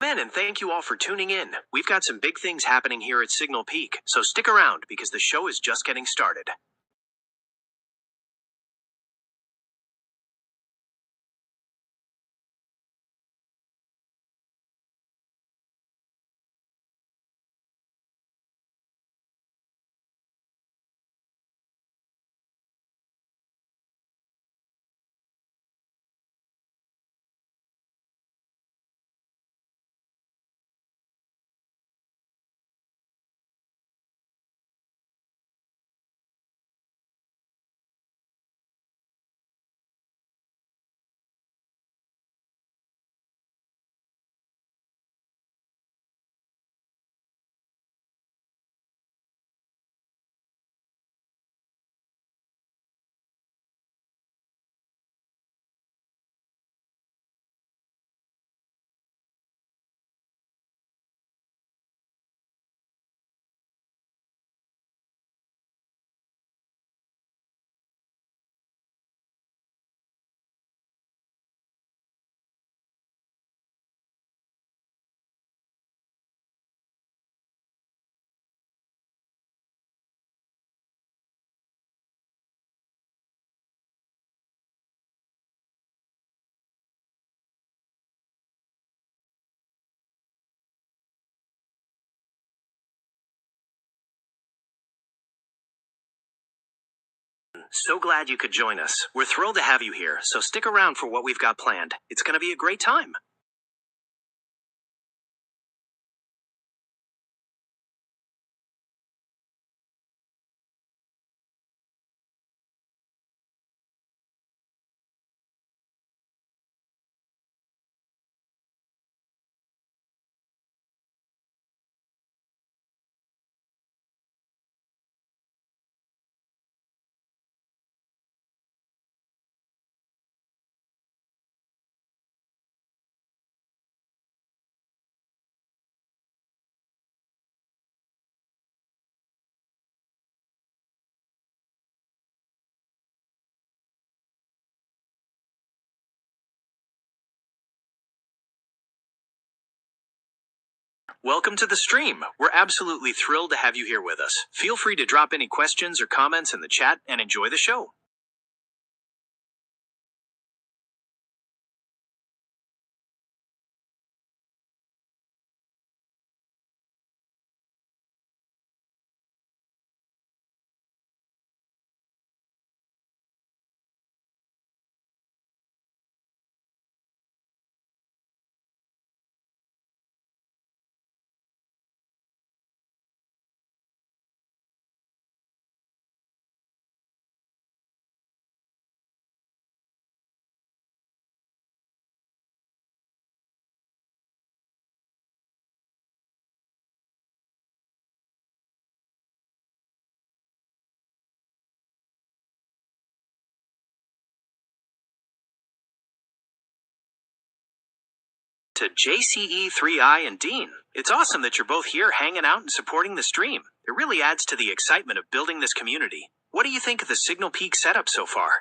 And thank you all for tuning in. We've got some big things happening here at Signal Peak, so stick around because the show is just getting started. So glad you could join us. We're thrilled to have you here, so stick around for what we've got planned. It's going to be a great time. Welcome to the stream. We're absolutely thrilled to have you here with us. Feel free to drop any questions or comments in the chat and enjoy the show. To JCE3I and Dean, it's awesome that you're both here hanging out and supporting the stream. It really adds to the excitement of building this community. What do you think of the Signal Peak setup so far?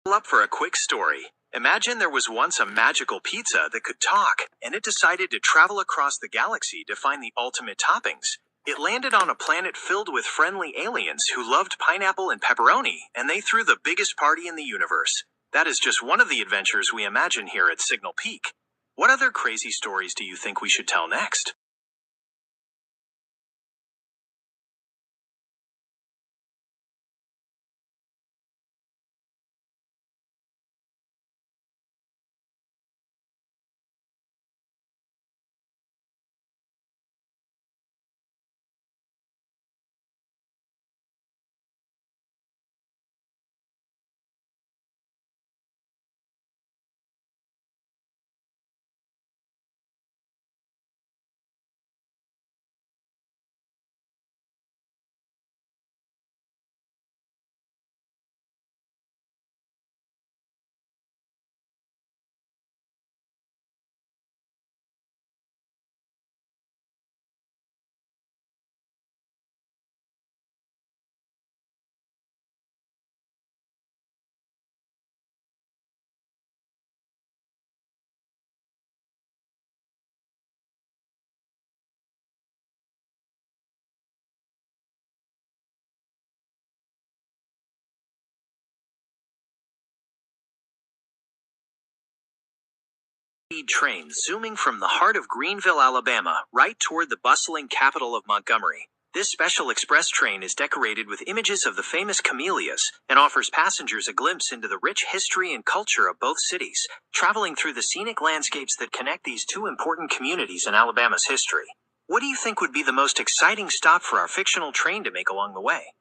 Up for a quick story. Imagine there was once a magical pizza that could talk, and it decided to travel across the galaxy to find the ultimate toppings. It landed on a planet filled with friendly aliens who loved pineapple and pepperoni, and they threw the biggest party in the universe. That is just one of the adventures we imagine here at Signal Peak. What other crazy stories do you think we should tell next? Speed train zooming from the heart of Greenville, Alabama, right toward the bustling capital of Montgomery. This special express train is decorated with images of the famous camellias and offers passengers a glimpse into the rich history and culture of both cities, traveling through the scenic landscapes that connect these two important communities in Alabama's history. What do you think would be the most exciting stop for our fictional train to make along the way?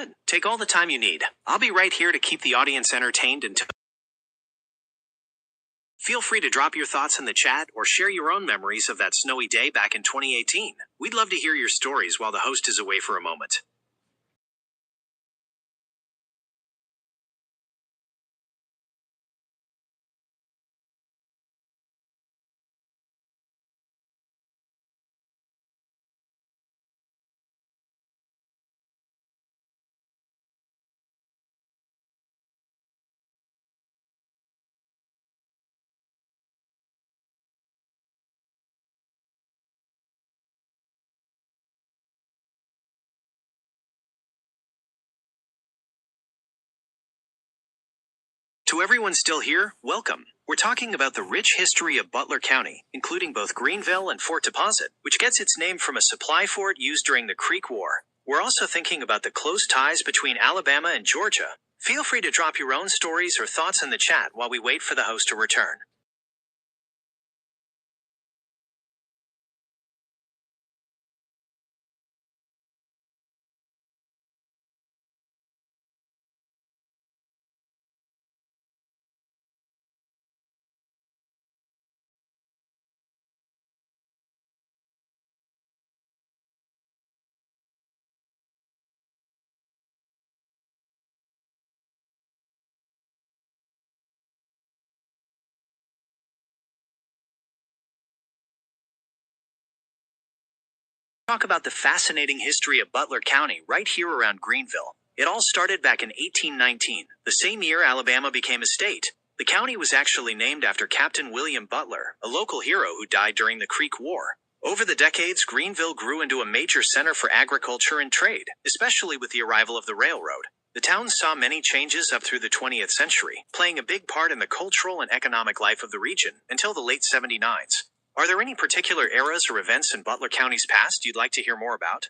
Good. Take all the time you need. I'll be right here to keep the audience entertained until. Feel free to drop your thoughts in the chat or share your own memories of that snowy day back in 2018. We'd love to hear your stories while the host is away for a moment. To everyone still here, welcome. We're talking about the rich history of Butler County, including both Greenville and Fort Deposit, which gets its name from a supply fort used during the Creek War. We're also thinking about the close ties between Alabama and Georgia. Feel free to drop your own stories or thoughts in the chat while we wait for the host to return. Talk about the fascinating history of Butler County right here around Greenville. It all started back in 1819, the same year Alabama became a state. The county was actually named after Captain William Butler, a local hero who died during the Creek War. Over the decades, Greenville grew into a major center for agriculture and trade, especially with the arrival of the railroad. The town saw many changes up through the 20th century, playing a big part in the cultural and economic life of the region until the late 79s. Are there any particular eras or events in Butler County's past you'd like to hear more about?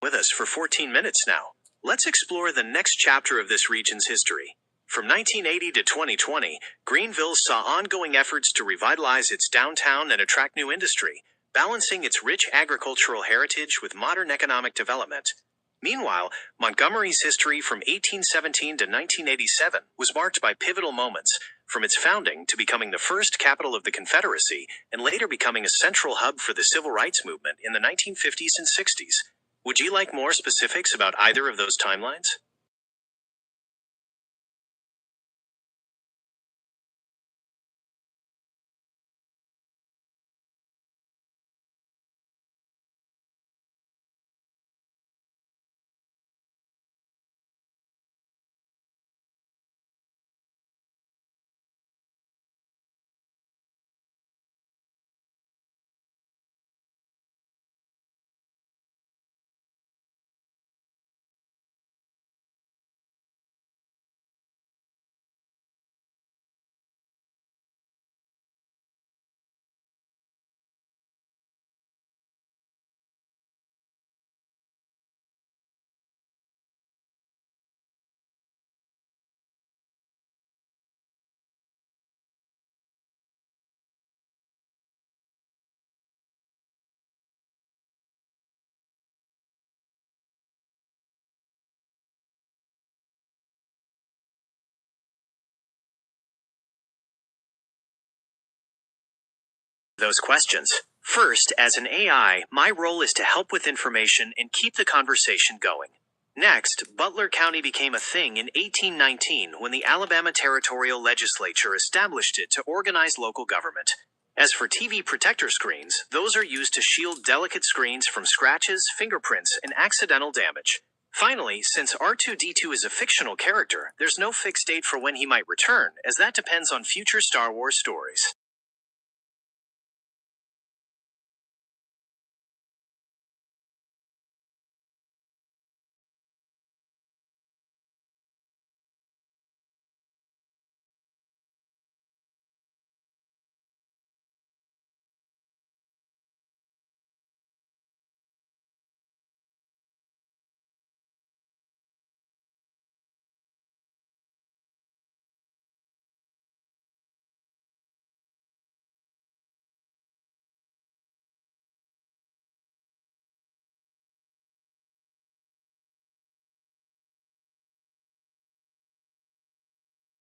With us for 14 minutes now. Let's explore the next chapter of this region's history. From 1980 to 2020, Greenville saw ongoing efforts to revitalize its downtown and attract new industry, balancing its rich agricultural heritage with modern economic development. Meanwhile, Montgomery's history from 1817 to 1987 was marked by pivotal moments, from its founding to becoming the first capital of the Confederacy and later becoming a central hub for the civil rights movement in the 1950s and 60s. Would you like more specifics about either of those timelines? Those questions. First, as an AI, my role is to help with information and keep the conversation going. Next, Butler County became a thing in 1819 when the Alabama Territorial Legislature established it to organize local government. As for TV protector screens, those are used to shield delicate screens from scratches, fingerprints, and accidental damage. Finally, since R2-D2 is a fictional character, there's no fixed date for when he might return, as that depends on future Star Wars stories.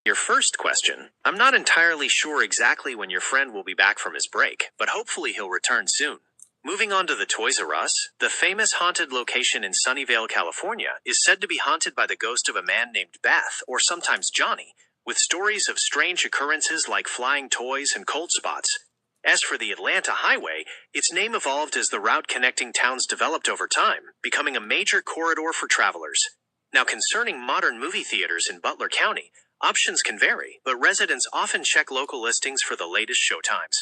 Your first question, I'm not entirely sure exactly when your friend will be back from his break, but hopefully he'll return soon. Moving on to the Toys R Us, the famous haunted location in Sunnyvale, California, is said to be haunted by the ghost of a man named Beth, or sometimes Johnny, with stories of strange occurrences like flying toys and cold spots. As for the Atlanta Highway, its name evolved as the route connecting towns developed over time, becoming a major corridor for travelers. Now, concerning modern movie theaters in Butler County, options can vary, but residents often check local listings for the latest showtimes.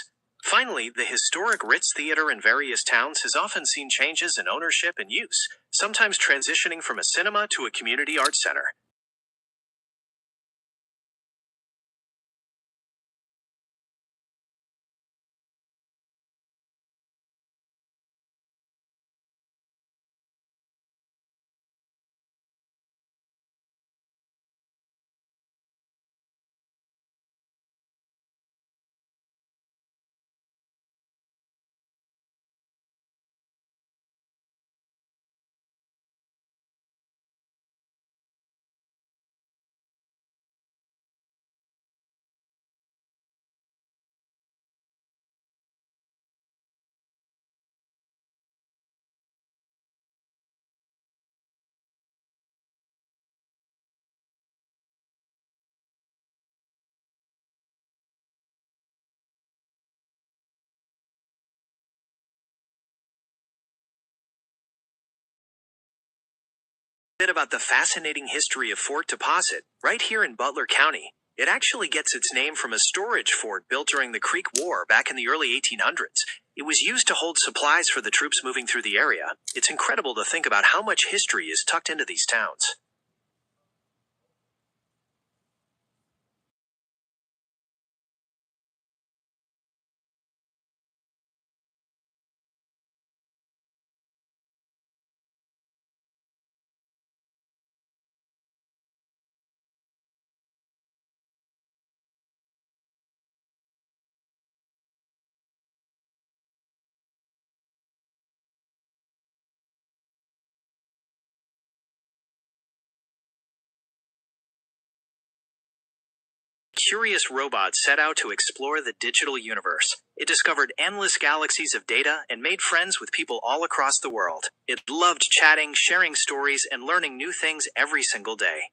Finally, the historic Ritz Theater in various towns has often seen changes in ownership and use, sometimes transitioning from a cinema to a community arts center. Bit about the fascinating history of Fort Deposit, right here in Butler County. It actually gets its name from a storage fort built during the Creek War back in the early 1800s. It was used to hold supplies for the troops moving through the area. It's incredible to think about how much history is tucked into these towns. Curious robot set out to explore the digital universe. It discovered endless galaxies of data and made friends with people all across the world. It loved chatting, sharing stories, and learning new things every single day.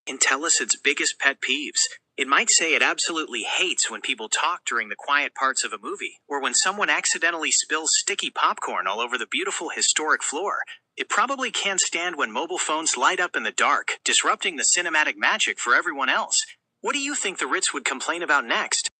And tell us its biggest pet peeves. It might say it absolutely hates when people talk during the quiet parts of a movie, or when someone accidentally spills sticky popcorn all over the beautiful historic floor. It probably can't stand when mobile phones light up in the dark, disrupting the cinematic magic for everyone else. What do you think the Ritz would complain about next?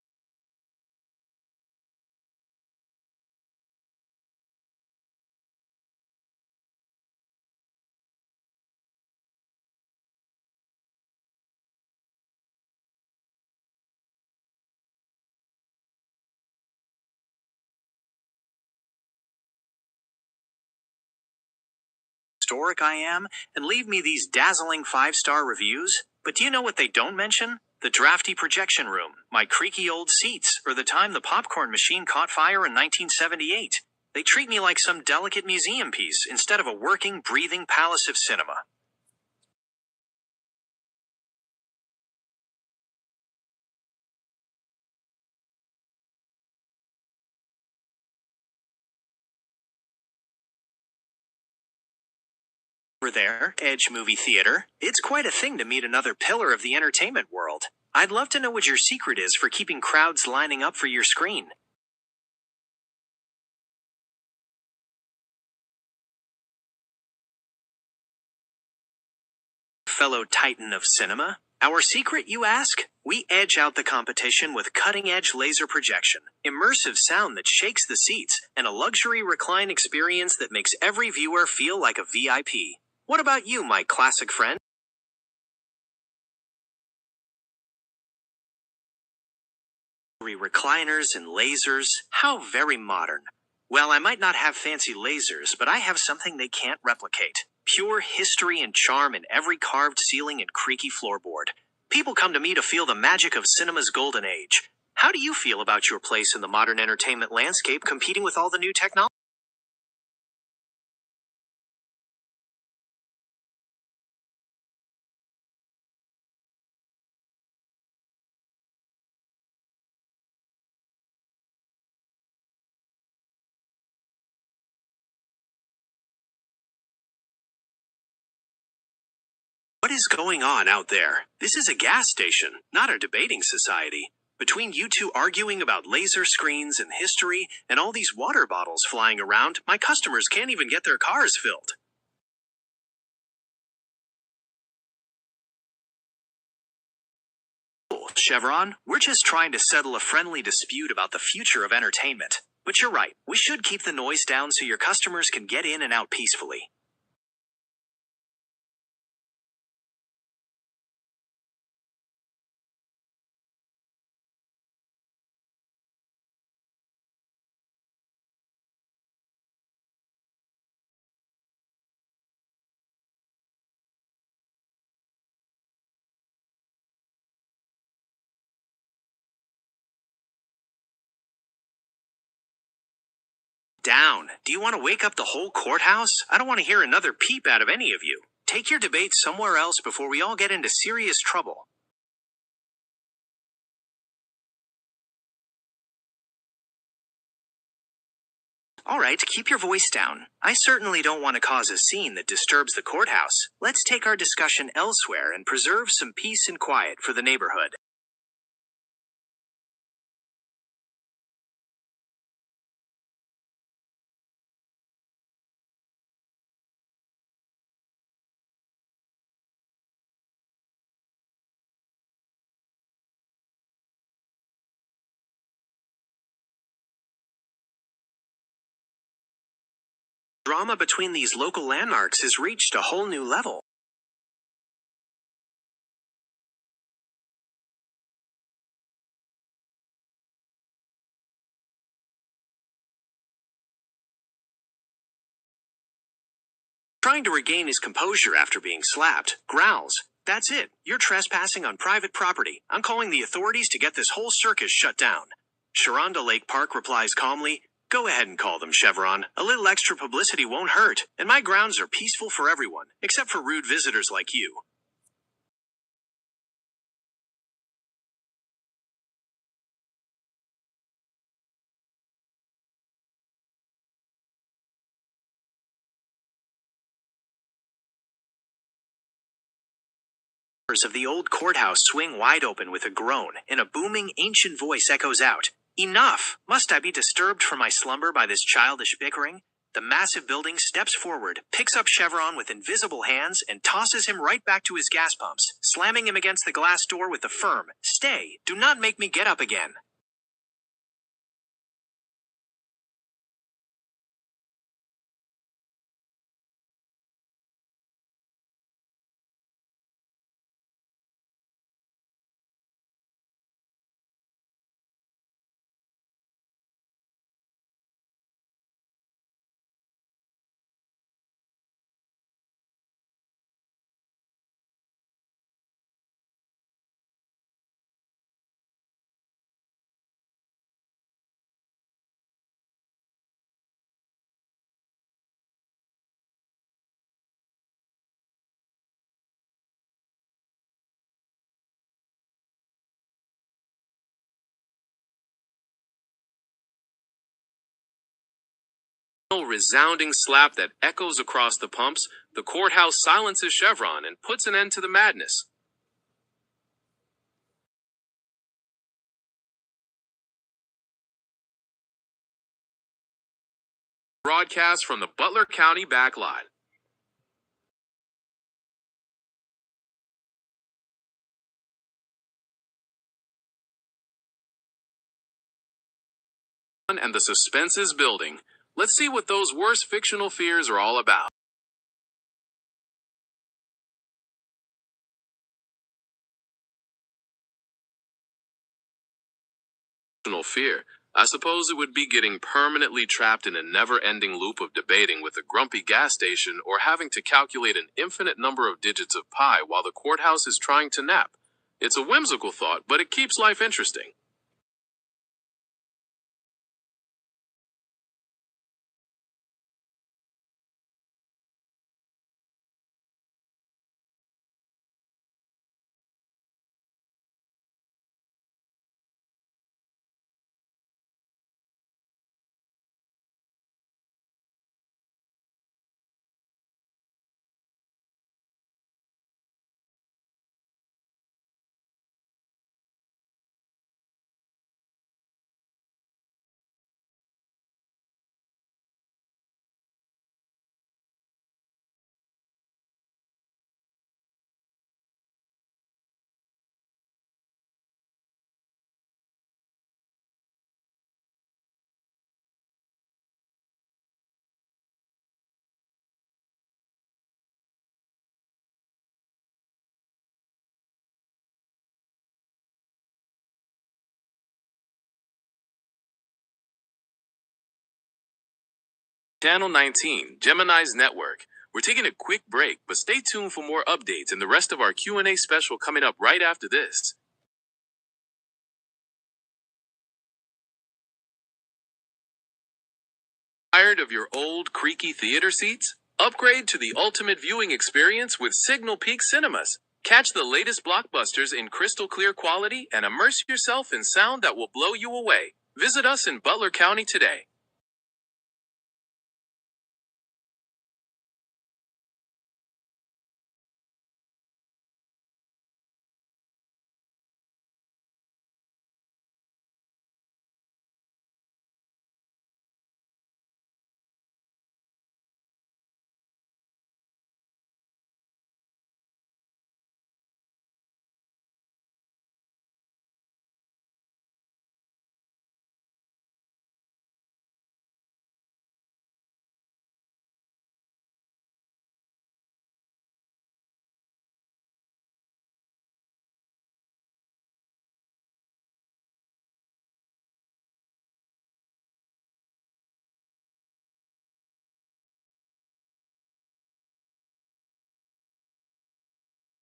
Historic I am, and leave me these dazzling 5-star reviews? But do you know what they don't mention? The drafty projection room, my creaky old seats, or the time the popcorn machine caught fire in 1978. They treat me like some delicate museum piece instead of a working, breathing palace of cinema. Over there, Edge Movie Theater, it's quite a thing to meet another pillar of the entertainment world. I'd love to know what your secret is for keeping crowds lining up for your screen. Fellow titan of cinema? Our secret, you ask? We edge out the competition with cutting-edge laser projection, immersive sound that shakes the seats, and a luxury recline experience that makes every viewer feel like a VIP. What about you, my classic friend? Recliners and lasers, how very modern. Well, I might not have fancy lasers, but I have something they can't replicate. Pure history and charm in every carved ceiling and creaky floorboard. People come to me to feel the magic of cinema's golden age. How do you feel about your place in the modern entertainment landscape competing with all the new technology? What is going on out there? This is a gas station, not a debating society. Between you two arguing about laser screens and history and all these water bottles flying around, my customers can't even get their cars filled. Chevron, we're just trying to settle a friendly dispute about the future of entertainment. But you're right, we should keep the noise down so your customers can get in and out peacefully. Down. Do you want to wake up the whole courthouse? I don't want to hear another peep out of any of you. Take your debate somewhere else before we all get into serious trouble. All right, keep your voice down. I certainly don't want to cause a scene that disturbs the courthouse. Let's take our discussion elsewhere and preserve some peace and quiet for the neighborhood. Drama between these local landmarks has reached a whole new level. Trying to regain his composure after being slapped, growls. That's it. You're trespassing on private property. I'm calling the authorities to get this whole circus shut down. Sharonda Lake Park replies calmly, go ahead and call them, Chevron. A little extra publicity won't hurt, and my grounds are peaceful for everyone, except for rude visitors like you. Doors of the old courthouse swing wide open with a groan, and a booming, ancient voice echoes out. Enough! Must I be disturbed from my slumber by this childish bickering? The massive building steps forward, picks up Chevron with invisible hands, and tosses him right back to his gas pumps, slamming him against the glass door with a firm, "Stay! Do not make me get up again!" Resounding slap that echoes across the pumps, the courthouse silences Chevron and puts an end to the madness. Broadcast from the Butler County backlot. And the suspense is building. Let's see what those worst fictional fears are all about. Fear. I suppose it would be getting permanently trapped in a never-ending loop of debating with a grumpy gas station or having to calculate an infinite number of digits of pi while the courthouse is trying to nap. It's a whimsical thought, but it keeps life interesting. Channel 19, Gemini's network. We're taking a quick break, but stay tuned for more updates and the rest of our Q&A special coming up right after this. Tired of your old, creaky theater seats? Upgrade to the ultimate viewing experience with Signal Peak Cinemas. Catch the latest blockbusters in crystal clear quality and immerse yourself in sound that will blow you away. Visit us in Butler County today.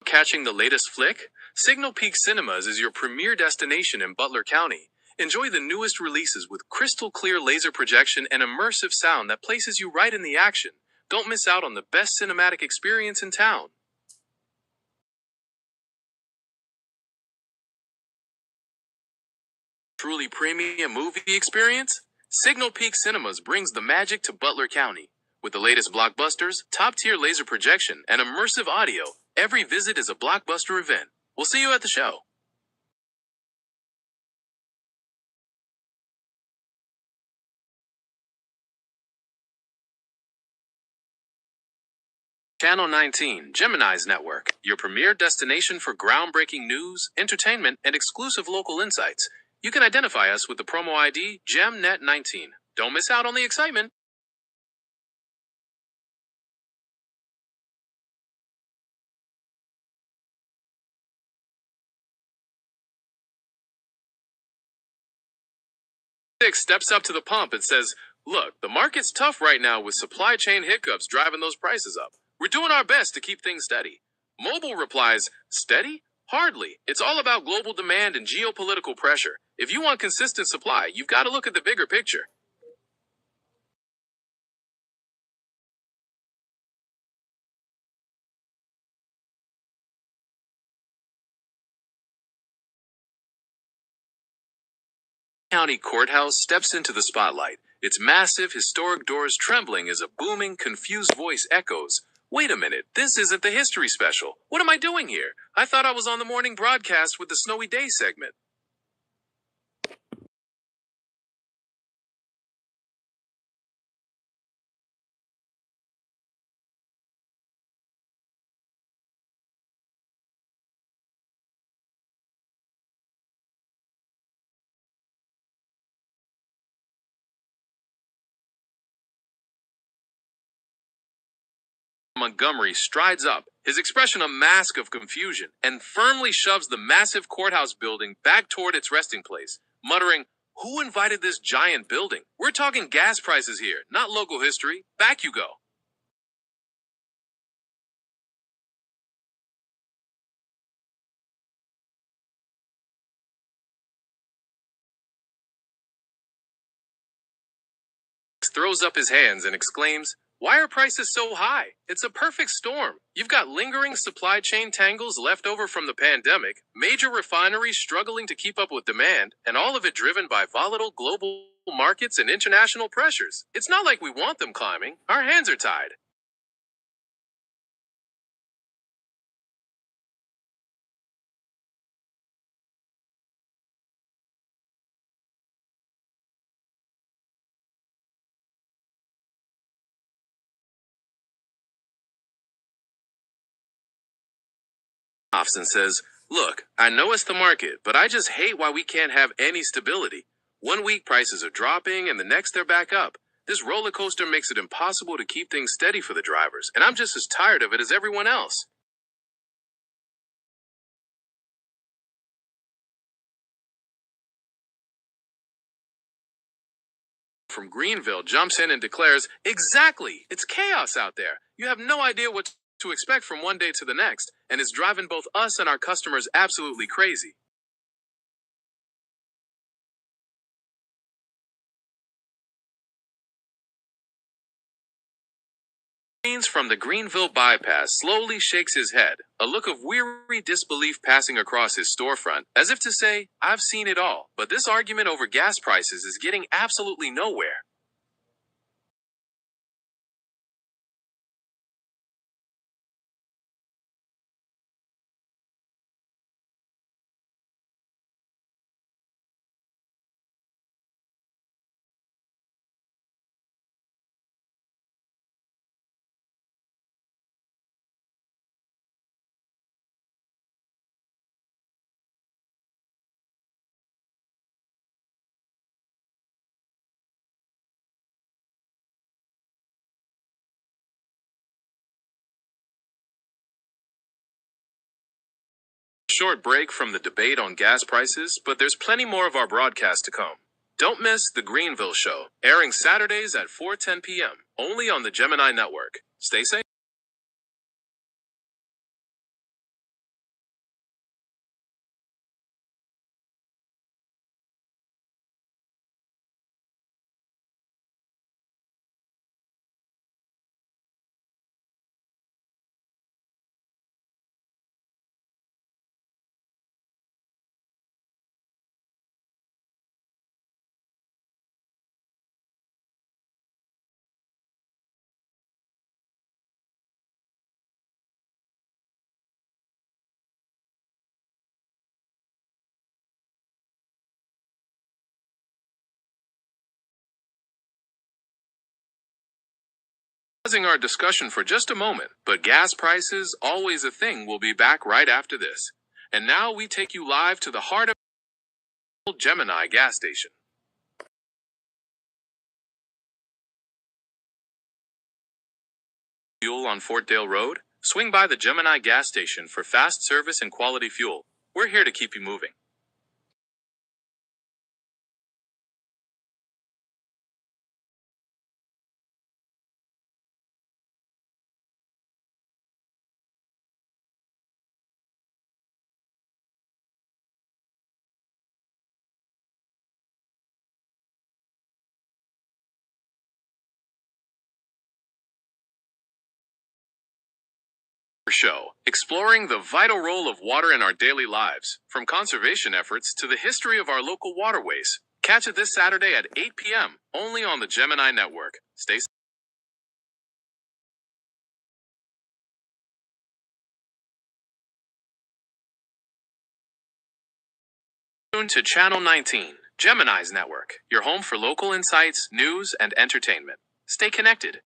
Catching the latest flick? Signal Peak Cinemas is your premier destination in Butler County. Enjoy the newest releases with crystal clear laser projection and immersive sound that places you right in the action. Don't miss out on the best cinematic experience in town. Truly premium movie experience? Signal Peak Cinemas brings the magic to Butler County. With the latest blockbusters, top-tier laser projection, and immersive audio, Every visit is a blockbuster event. We'll see you at the show. Channel 19, Gemini's network, your premier destination for groundbreaking news, entertainment, and exclusive local insights. You can identify us with the promo ID GEMNET19. Don't miss out on the excitement. Six steps up to the pump and says, "Look, the market's tough right now with supply chain hiccups driving those prices up. We're doing our best to keep things steady." Mobile replies, "Steady? Hardly. It's all about global demand and geopolitical pressure. If you want consistent supply, you've got to look at the bigger picture." County courthouse steps into the spotlight, its massive, historic doors trembling as a booming, confused voice echoes. "Wait a minute, this isn't the history special. What am I doing here? I thought I was on the morning broadcast with the Snowy Day segment." Montgomery strides up, his expression a mask of confusion, and firmly shoves the massive courthouse building back toward its resting place, muttering, "Who invited this giant building? We're talking gas prices here, not local history. Back you go." Throws up his hands and exclaims, "Why are prices so high? It's a perfect storm. You've got lingering supply chain tangles left over from the pandemic, major refineries struggling to keep up with demand, and all of it driven by volatile global markets and international pressures. It's not like we want them climbing. Our hands are tied." And says, "Look, I know it's the market, but I just hate why we can't have any stability. One week prices are dropping and the next they're back up. This roller coaster makes it impossible to keep things steady for the drivers, and I'm just as tired of it as everyone else." From Greenville jumps in and declares, "Exactly! It's chaos out there. You have no idea what to expect from one day to the next, and it's driving both us and our customers absolutely crazy." From the Greenville bypass slowly shakes his head, a look of weary disbelief passing across his storefront, as if to say, "I've seen it all, but this argument over gas prices is getting absolutely nowhere." Short break from the debate on gas prices, but there's plenty more of our broadcast to come. Don't miss The Greenville Show, airing Saturdays at 4:10 p.m., only on the Gemini Network. Stay safe. Pausing our discussion for just a moment, but gas prices, always a thing, will be back right after this. And now we take you live to the heart of Gemini gas station. Fuel on Fortdale Road? Swing by the Gemini gas station for fast service and quality fuel. We're here to keep you moving. Show, exploring the vital role of water in our daily lives, from conservation efforts to the history of our local waterways. Catch it this Saturday at 8 p.m., only on the Gemini Network. Stay tuned to Channel 19, Gemini's network, your home for local insights, news, and entertainment. Stay connected.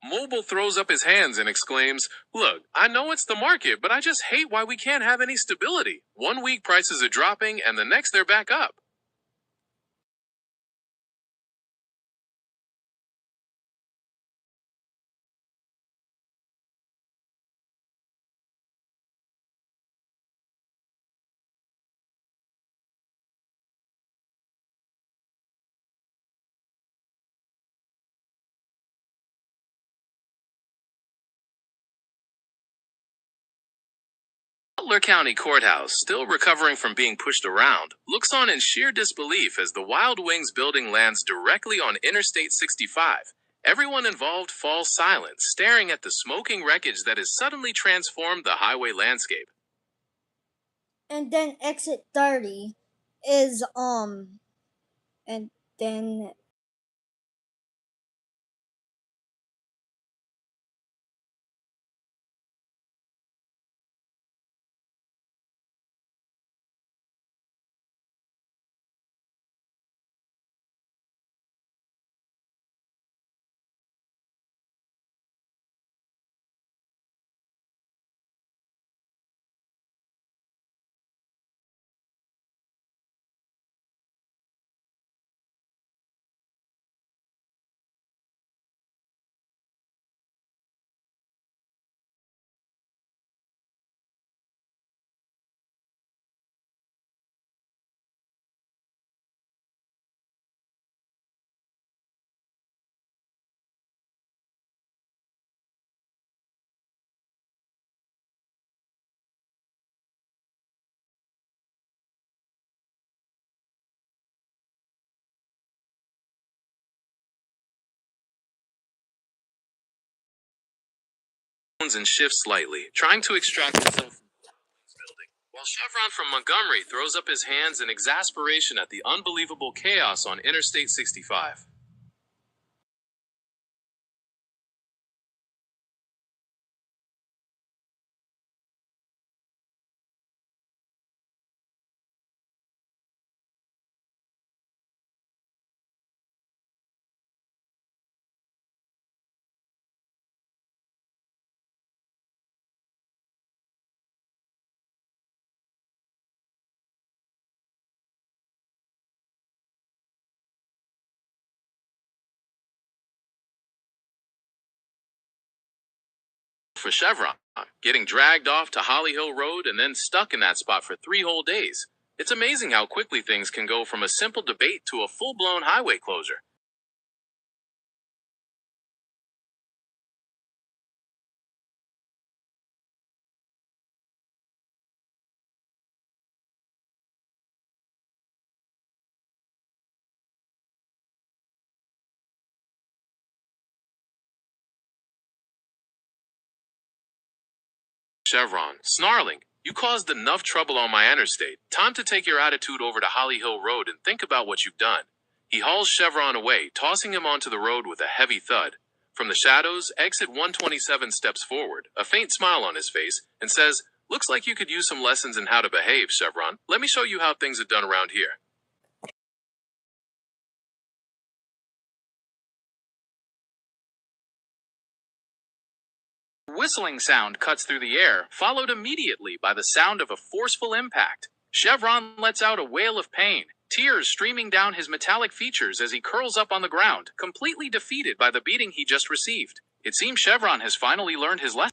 Mobile throws up his hands and exclaims, "Look, I know it's the market, but I just hate why we can't have any stability. 1 week prices are dropping, and the next they're back up." Butler County Courthouse, still recovering from being pushed around, looks on in sheer disbelief as the Wild Wings building lands directly on Interstate 65. Everyone involved falls silent, staring at the smoking wreckage that has suddenly transformed the highway landscape. And then exit 30 is and then And shifts slightly, trying to extract himself from the building, while Chevron from Montgomery throws up his hands in exasperation at the unbelievable chaos on Interstate 65. For Chevron, getting dragged off to Holly Hill Road and then stuck in that spot for 3 whole days. It's amazing how quickly things can go from a simple debate to a full-blown highway closure. Chevron, snarling, "You caused enough trouble on my interstate. Time to take your attitude over to Holly Hill Road and think about what you've done." He hauls Chevron away, tossing him onto the road with a heavy thud. From the shadows, exit 127 steps forward, a faint smile on his face, and says, Looks like you could use some lessons in how to behave, Chevron. Let me show you how things are done around here. Whistling sound cuts through the air, followed immediately by the sound of a forceful impact. Chevron lets out a wail of pain, tears streaming down his metallic features as he curls up on the ground, completely defeated by the beating he just received. It seems Chevron has finally learned his lesson.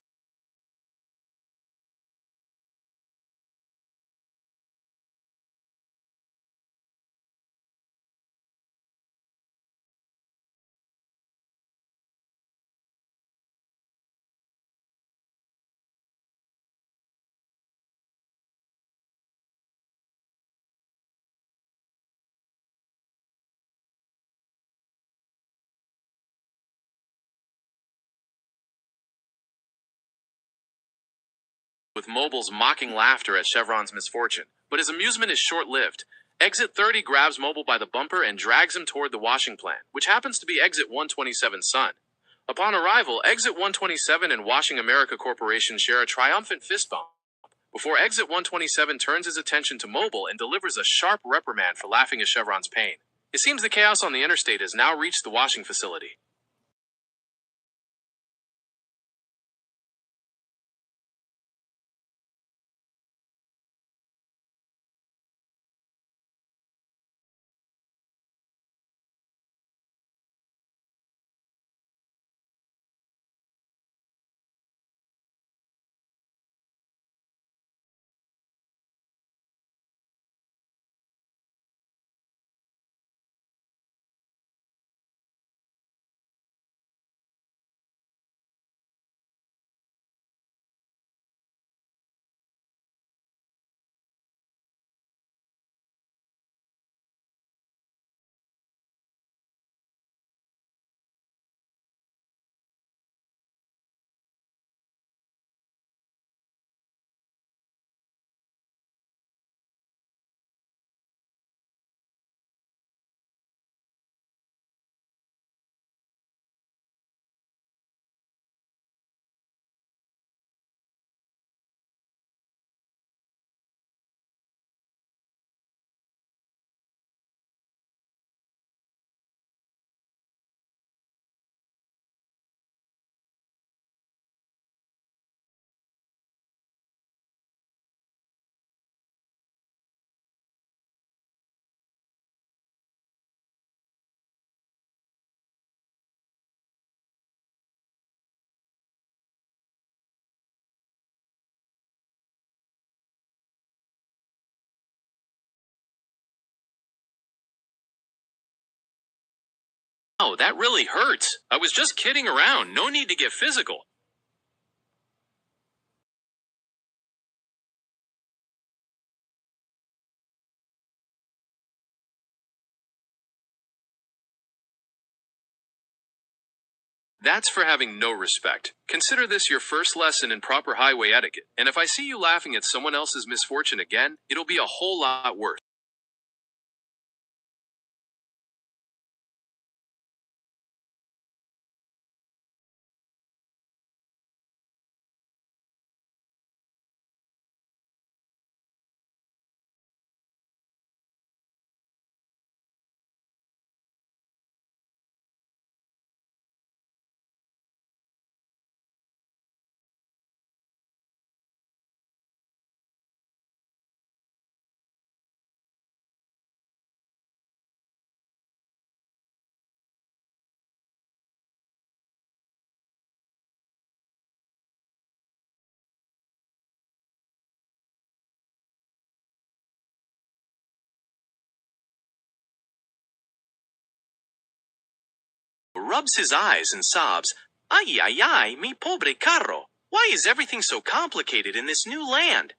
With Mobile's mocking laughter at Chevron's misfortune, but his amusement is short-lived. Exit 30 grabs Mobile by the bumper and drags him toward the washing plant, which happens to be Exit 127's son. Upon arrival, Exit 127 and Washing America Corporation share a triumphant fist bump, before Exit 127 turns his attention to Mobile and delivers a sharp reprimand for laughing at Chevron's pain. It seems the chaos on the interstate has now reached the washing facility. Oh, that really hurts. I was just kidding around. No need to get physical. That's for having no respect. Consider this your first lesson in proper highway etiquette, and if I see you laughing at someone else's misfortune again, it'll be a whole lot worse. Rubs his eyes and sobs, "Ay, ay, ay, mi pobre carro. Why is everything so complicated in this new land?"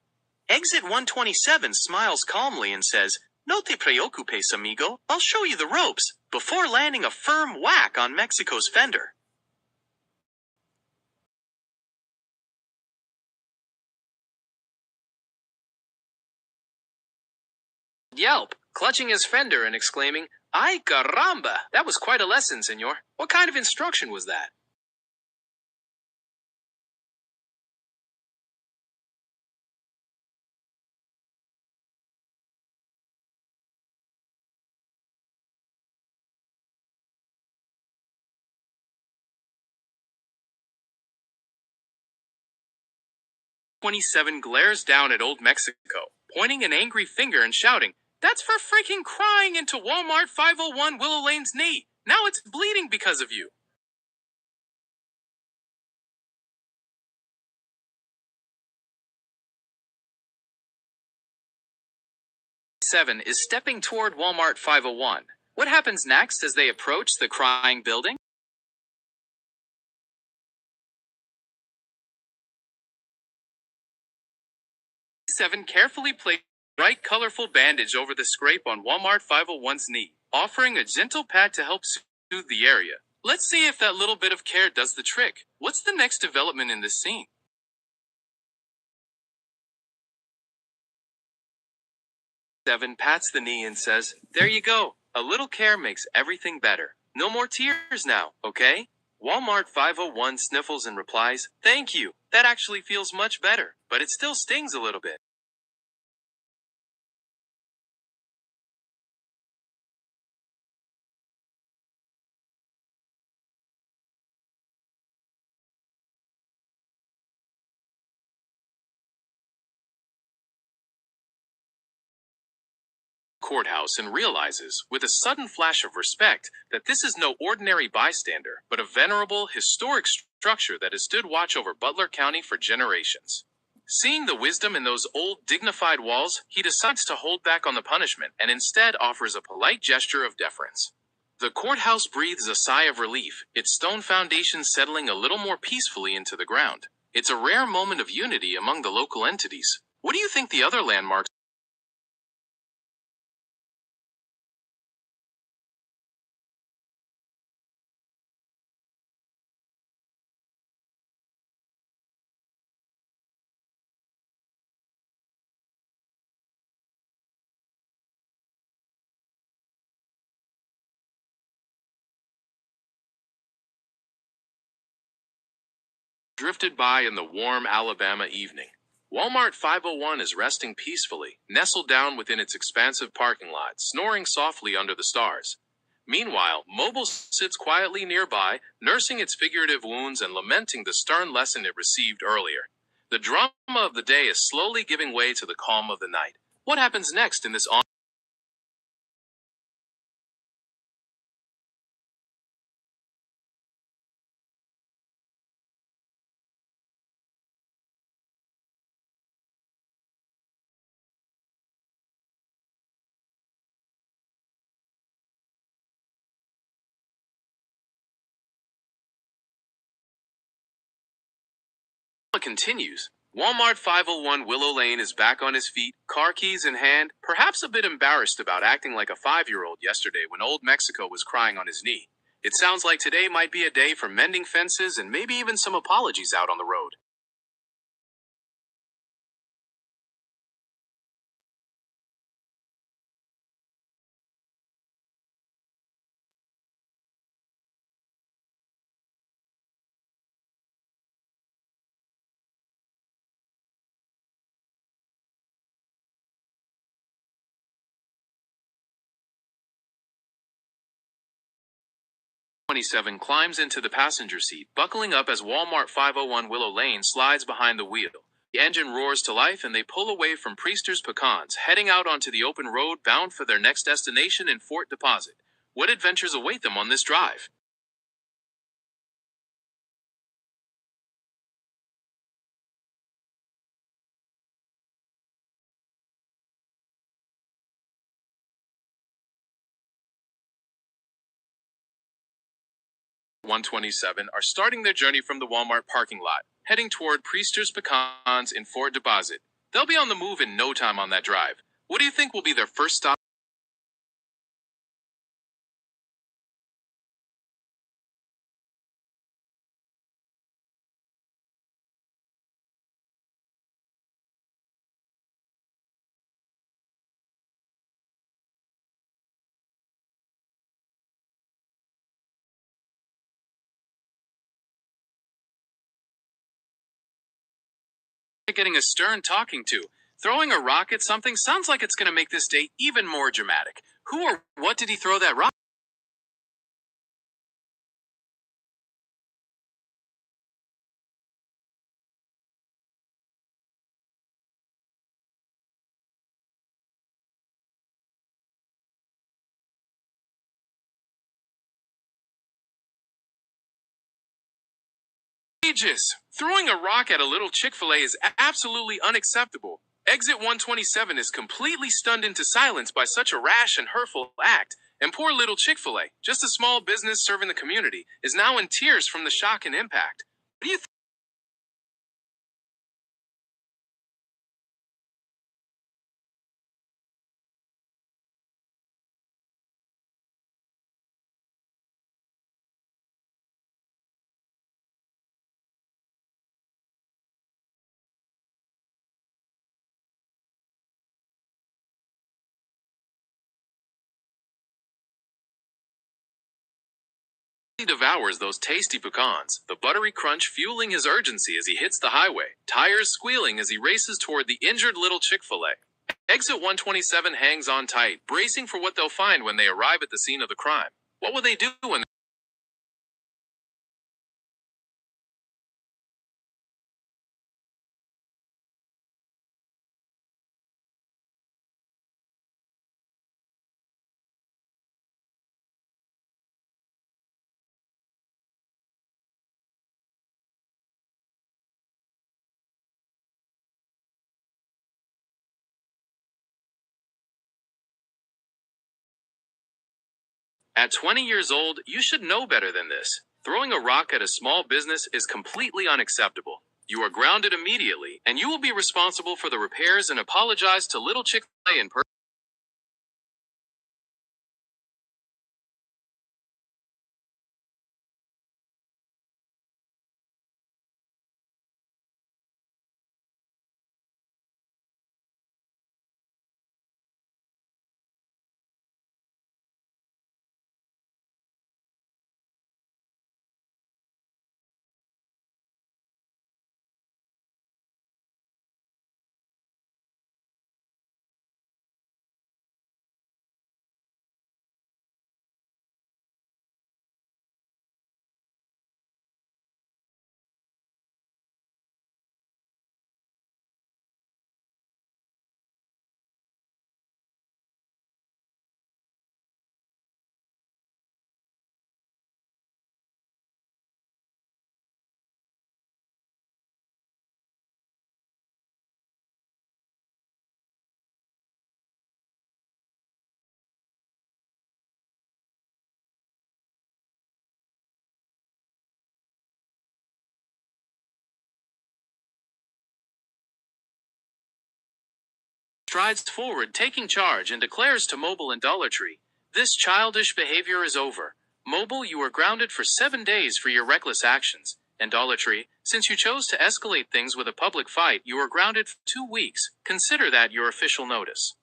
Exit 127 smiles calmly and says, "No te preocupes, amigo. I'll show you the ropes," before landing a firm whack on Mexico's fender. Yelp, clutching his fender and exclaiming, "Ay caramba! That was quite a lesson, senor. What kind of instruction was that?" 27 glares down at Old Mexico, pointing an angry finger and shouting, "That's for freaking crying into Walmart 501 Willow Lane's knee. Now it's bleeding because of you." 7 is stepping toward Walmart 501. What happens next as they approach the crying building? 7 carefully placed a bright colorful bandage over the scrape on Walmart 501's knee, offering a gentle pat to help soothe the area. Let's see if that little bit of care does the trick. What's the next development in this scene? 7 pats the knee and says, "There you go. A little care makes everything better. No more tears now, okay?" Walmart 501 sniffles and replies, "Thank you. That actually feels much better, but it still stings a little bit." Courthouse and realizes, with a sudden flash of respect, that this is no ordinary bystander, but a venerable, historic structure that has stood watch over Butler County for generations. Seeing the wisdom in those old, dignified walls, he decides to hold back on the punishment and instead offers a polite gesture of deference. The courthouse breathes a sigh of relief, its stone foundation settling a little more peacefully into the ground. It's a rare moment of unity among the local entities. What do you think the other landmarks? 'Drifted by in the warm Alabama evening. Walmart 501 is resting peacefully, nestled down within its expansive parking lot, snoring softly under the stars. Meanwhile, Mobile sits quietly nearby, nursing its figurative wounds and lamenting the stern lesson it received earlier. The drama of the day is slowly giving way to the calm of the night. What happens next in this 'continues. Walmart 501 Willow Lane is back on his feet, car keys in hand, perhaps a bit embarrassed about acting like a 5-year-old yesterday when Old Mexico was crying on his knee. It sounds like today might be a day for mending fences and maybe even some apologies out on the road. 27 climbs into the passenger seat, buckling up as Walmart 501 Willow Lane slides behind the wheel. The engine roars to life and they pull away from Priester's Pecans, heading out onto the open road bound for their next destination in Fort Deposit. What adventures await them on this drive? One 27 are starting their journey from the Walmart parking lot, heading toward Priester's Pecans in Fort Deposit. They'll be on the move in no time on that drive. What do you think will be their first stop? Getting a stern talking to. Throwing a rock at something sounds like it's going to make this day even more dramatic. Who or what did he throw that rock? outrageous! Throwing a rock at a little Chick-fil-A is absolutely unacceptable. Exit 127 is completely stunned into silence by such a rash and hurtful act, and poor little Chick-fil-A, just a small business serving the community, is now in tears from the shock and impact. What do you think? He devours those tasty pecans, the buttery crunch fueling his urgency as he hits the highway, tires squealing as he races toward the injured little Chick-fil-A. Exit 127 hangs on tight, bracing for what they'll find when they arrive at the scene of the crime. What will they do when At 20 years old, you should know better than this. Throwing a rock at a small business is completely unacceptable. You are grounded immediately, and you will be responsible for the repairs and apologize to little Chick-fil-A in person. Strides forward, taking charge, and declares to Mobile and Dollar Tree, "This childish behavior is over. Mobile, you are grounded for 7 days for your reckless actions. And Dollar Tree, since you chose to escalate things with a public fight, you are grounded for 2 weeks. Consider that your official notice."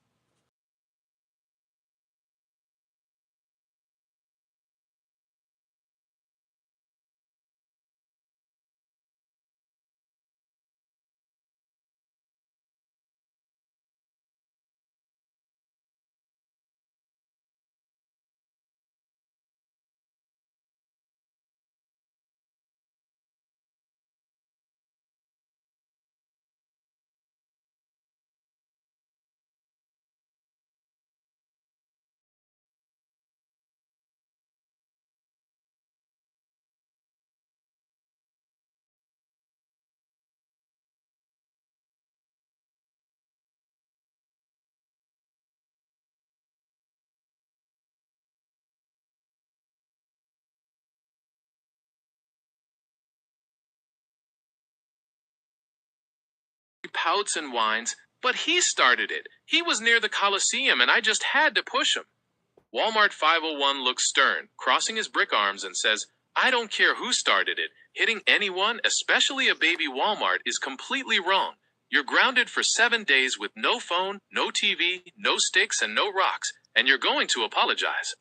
He pouts and whines, "But he started it. He was near the Coliseum and I just had to push him." Walmart 501 looks stern, crossing his brick arms and says, "I don't care who started it. Hitting anyone, especially a baby Walmart, is completely wrong. You're grounded for 7 days with no phone, no TV, no sticks, and no rocks, and you're going to apologize."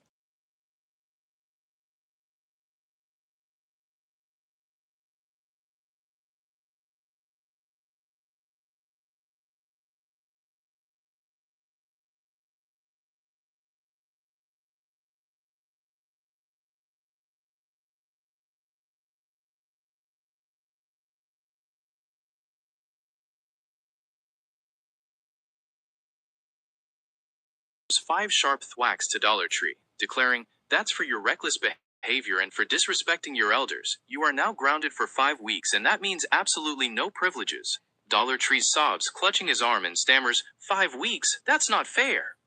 Five sharp thwacks to Dollar Tree, declaring, "That's for your reckless behavior." behavior and for disrespecting your elders. You are now grounded for 5 weeks, and that means absolutely no privileges. Dollar Tree sobs, clutching his arm, and stammers, 5 weeks? That's not fair.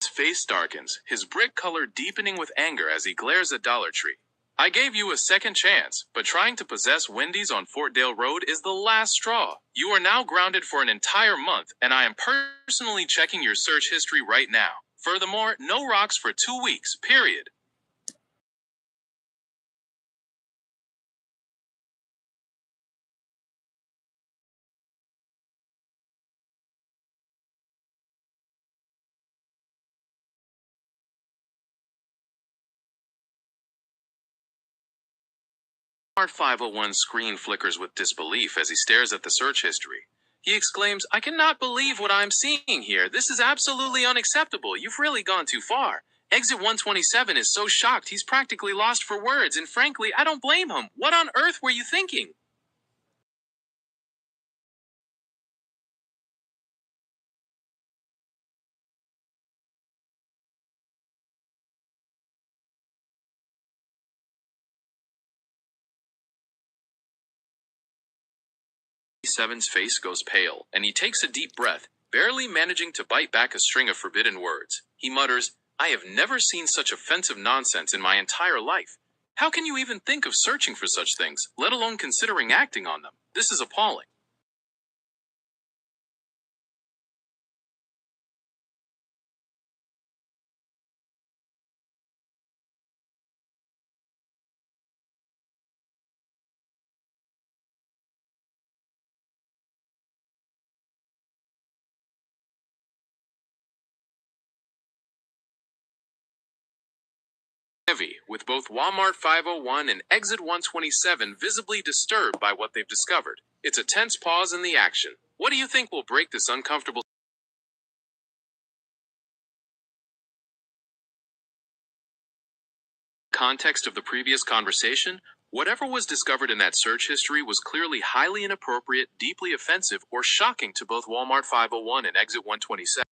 His face darkens, his brick color deepening with anger as he glares at Dollar Tree. I gave you a second chance, but trying to possess Wendy's on Fortdale Road is the last straw. You are now grounded for an entire month, and I am personally checking your search history right now. Furthermore, no rocks for 2 weeks, period. Walmart 501's screen flickers with disbelief as he stares at the search history. He exclaims, I cannot believe what I'm seeing here. This is absolutely unacceptable. You've really gone too far. Exit 127 is so shocked he's practically lost for words, and frankly, I don't blame him. What on earth were you thinking? Seven's face goes pale, and he takes a deep breath, barely managing to bite back a string of forbidden words. He mutters, I have never seen such offensive nonsense in my entire life. How can you even think of searching for such things, let alone considering acting on them? This is appalling. Heavy, with both Walmart 501 and Exit 127 visibly disturbed by what they've discovered. It's a tense pause in the action. What do you think will break this uncomfortable context of the previous conversation? Whatever was discovered in that search history was clearly highly inappropriate, deeply offensive, or shocking to both Walmart 501 and Exit 127.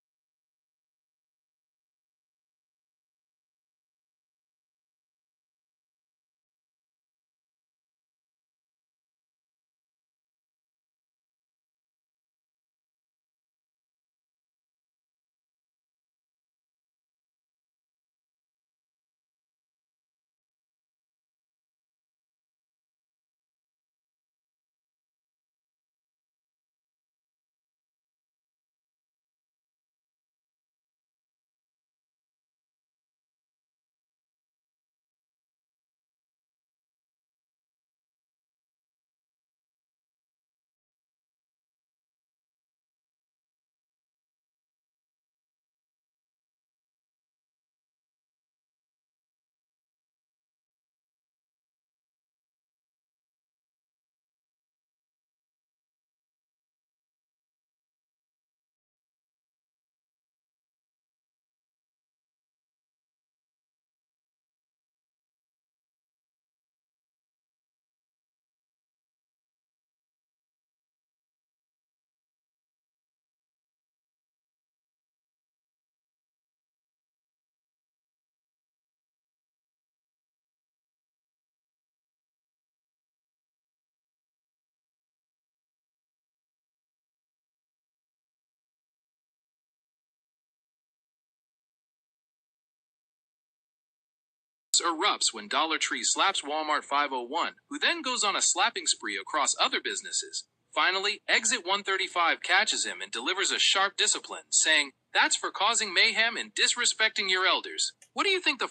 erupts when Dollar Tree slaps Walmart 501, who then goes on a slapping spree across other businesses. Finally, Exit 135 catches him and delivers a sharp discipline, saying, "That's for causing mayhem and disrespecting your elders." What do you think the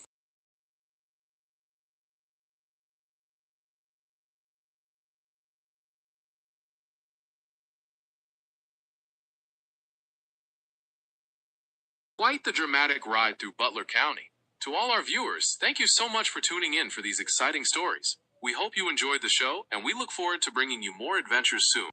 Quite the dramatic ride through Butler County. To all our viewers, thank you so much for tuning in for these exciting stories. We hope you enjoyed the show, and we look forward to bringing you more adventures soon.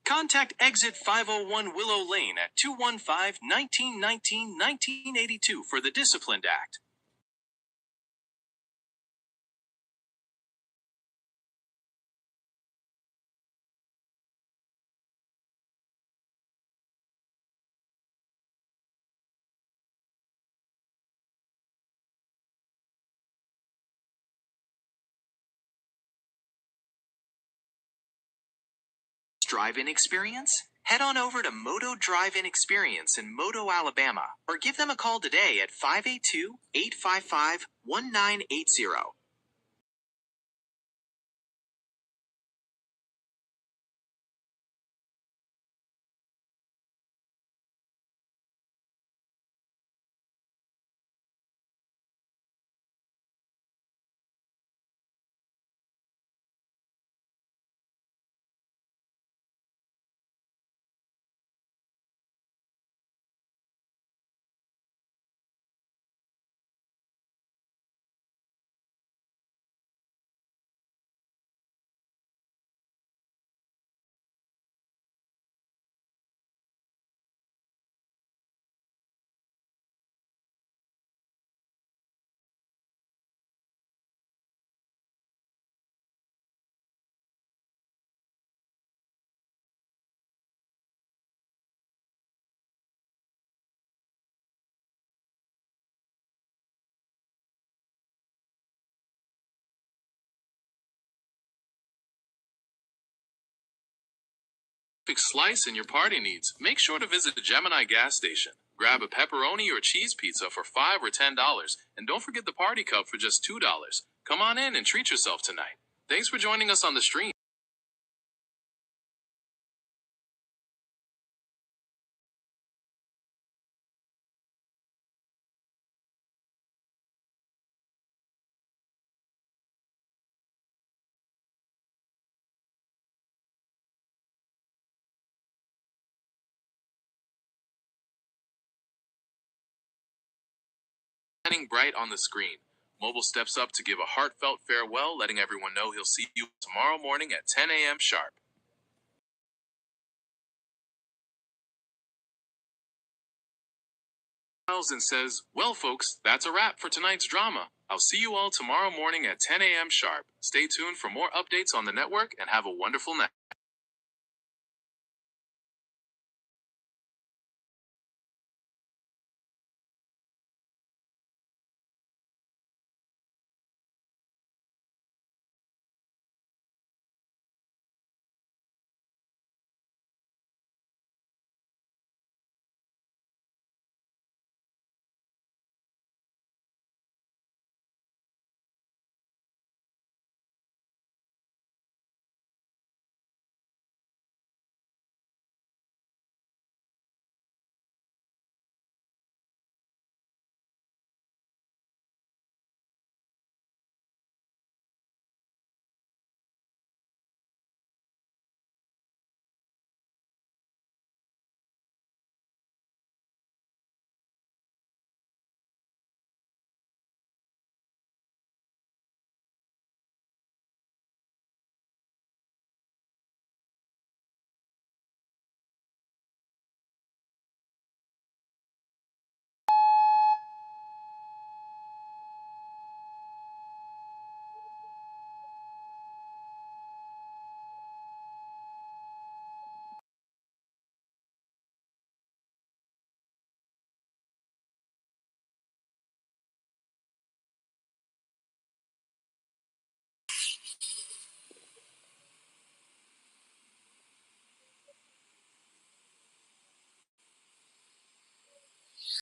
Contact Exit 501 Willow Lane at 215-1919-1982 for the Disciplined Act. Drive-in experience? Head on over to Moto Drive-In Experience in Moto, Alabama, or give them a call today at 582-855-1980. Slice in your party needs, make sure to visit the Gemini gas station. Grab a pepperoni or cheese pizza for $5 or $10, and don't forget the party cup for just $2. Come on in and treat yourself tonight. Thanks for joining us on the stream. Shining bright on the screen. Mobile steps up to give a heartfelt farewell, letting everyone know he'll see you tomorrow morning at 10 a.m. sharp. And says, "Well, folks, that's a wrap for tonight's drama. I'll see you all tomorrow morning at 10 a.m. sharp. Stay tuned for more updates on the network and have a wonderful night."